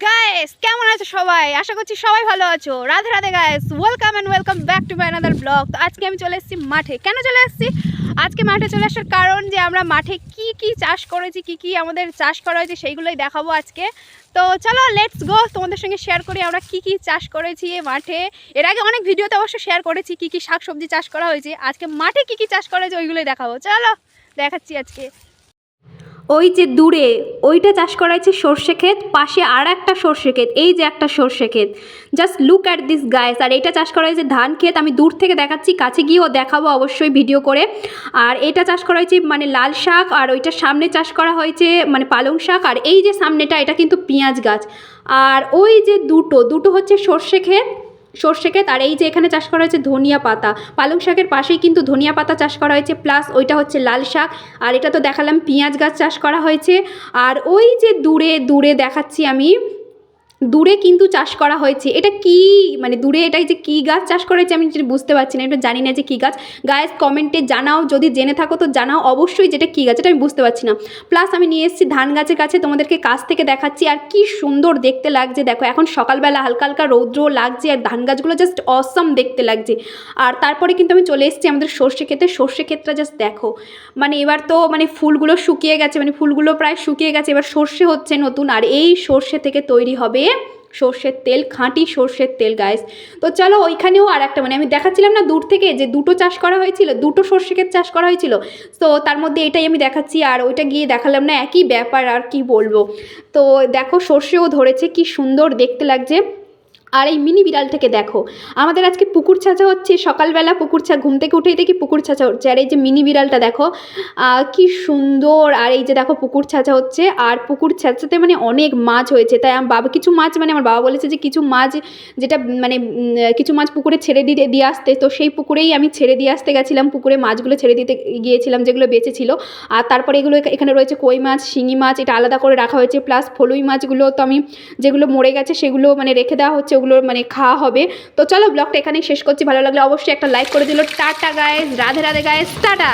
Guys, কেমন আছো সবাই? আশা করছি সবাই ভালো আছো। Radhe Radhe guys, welcome and welcome back to my another blog. তো আজকে আমি চলে এসেছি মাঠে। কেন চলে এসেছি? আজকে মাঠে চলে আসার কারণ যে আমরা মাঠে কি কি চাষ করেছি, কি কি আমাদের চাষ করা হয়েছে সেইগুলোই দেখাবো আজকে। তো চলো লেটস গো, তোমাদের সঙ্গে শেয়ার করি আমরা কি কি চাষ করেছি মাঠে। এর আগে অনেক ভিডিওতে অবশ্য শেয়ার করেছি কি কি শাকসবজি চাষ করা হয়েছে। আজকে মাঠে কি কি চাষ করা হয়েছে ওইগুলোই দেখাবো। চলো দেখাচ্ছি আজকে। ওই যে দূরে ওইটা চাষ করা হয়েছে সর্ষে ক্ষেত, পাশে আর একটা সর্ষে ক্ষেত, এই যে একটা সর্ষে ক্ষেত। Just look at this guys. আর এটা চাষ করা হয়েছে ধান ক্ষেত। আমি দূর থেকে দেখাচ্ছি, কাছে গিয়েও দেখাবো অবশ্যই ভিডিও করে। আর এটা চাষ করা হয়েছে মানে লাল শাক, আর ওইটার সামনে চাষ করা হয়েছে মানে পালং শাক। আর এই যে সামনেটা এটা কিন্তু পেঁয়াজ গাছ। আর ওই যে দুটো হচ্ছে সর্ষে ক্ষেত, আর এই যে এখানে চাষ করা হয়েছে ধনিয়া পাতা। পালং শাকের পাশেই কিন্তু ধনিয়া পাতা চাষ করা হয়েছে, প্লাস ওইটা হচ্ছে লাল শাক। আর এটা তো দেখালাম পেঁয়াজ গাছ চাষ করা হয়েছে। আর ওই যে দূরে দেখাচ্ছি আমি, দূরে কিন্তু চাষ করা হয়েছে। এটা কি মানে দূরে এটাই যে কী গাছ চাষ করা হয়েছে আমি বুঝতে পারছি না, এটা জানি না যে কী গাছ। গাইস কমেন্টে জানাও, যদি জেনে থাকো তো জানাও অবশ্যই যেটা কী গাছ, এটা আমি বুঝতে পারছি না। প্লাস আমি নিয়ে এসেছি ধান গাছের কাছে, তোমাদেরকে কাছ থেকে দেখাচ্ছি। আর কি সুন্দর দেখতে লাগছে দেখো, এখন সকালবেলা হালকা হালকা রৌদ্র লাগছে, আর ধান গাছগুলো জাস্ট অসম দেখতে লাগছে। আর তারপরে কিন্তু আমি চলে এসেছি আমাদের সর্ষে ক্ষেতে। সর্ষে ক্ষেতটা জাস্ট দেখো, মানে এবার তো মানে ফুলগুলো শুকিয়ে গেছে, মানে ফুলগুলো প্রায় শুকিয়ে গেছে, এবার সর্ষে হচ্ছে নতুন। আর এই সর্ষে থেকে তৈরি হবে সর্ষের তেল, খাঁটি সর্ষের তেল গাইস। তো চলো ওইখানেও আর একটা মানে আমি দেখাচ্ছিলাম না দূর থেকে যে দুটো চাষ করা হয়েছিল, দুটো সর্ষে ক্ষেত চাষ করা হয়েছিল। তো তার মধ্যে এটাই আমি দেখাচ্ছি, আর ওইটা গিয়ে দেখালাম না, একই ব্যাপার আর কি বলবো। তো দেখো সর্ষেও ধরেছে, কি সুন্দর দেখতে লাগছে। আর এই মিনি বিড়ালটাকে দেখো, আমাদের আজকে পুকুর ছাঁচা হচ্ছে সকালবেলা, ঘুম থেকে উঠেই দেখি পুকুর ছাঁচা হচ্ছে। আর এই যে মিনি বিড়ালটা দেখো কি সুন্দর। আর এই যে দেখো পুকুর ছাঁচা হচ্ছে, আর পুকুর ছাঁচাতে মানে অনেক মাছ হয়েছে। তাই আমার বাবা কিছু মাছ মানে আমার বাবা বলেছে যে কিছু মাছ যেটা মানে কিছু মাছ পুকুরে ছেড়ে দিয়ে আসতে, তো সেই পুকুরেই আমি ছেড়ে দিয়ে আসতে গেছিলাম। পুকুরে মাছগুলো ছেড়ে দিতে গিয়েছিলাম যেগুলো বেঁচে ছিল। আর তারপরে এগুলো এখানে রয়েছে কই মাছ, শিঙি মাছ, এটা আলাদা করে রাখা হয়েছে। প্লাস ফলুই মাছগুলো তো আমি যেগুলো মরে গেছে সেগুলো মানে রেখে দেওয়া হচ্ছে, ওগুলো মানে খাওয়া হবে। তো চলো ব্লগটা এখানেই শেষ করছি। ভালো লাগলে অবশ্যই একটা লাইক করে দিল। Tata guys, Radhe Radhe guys, tata.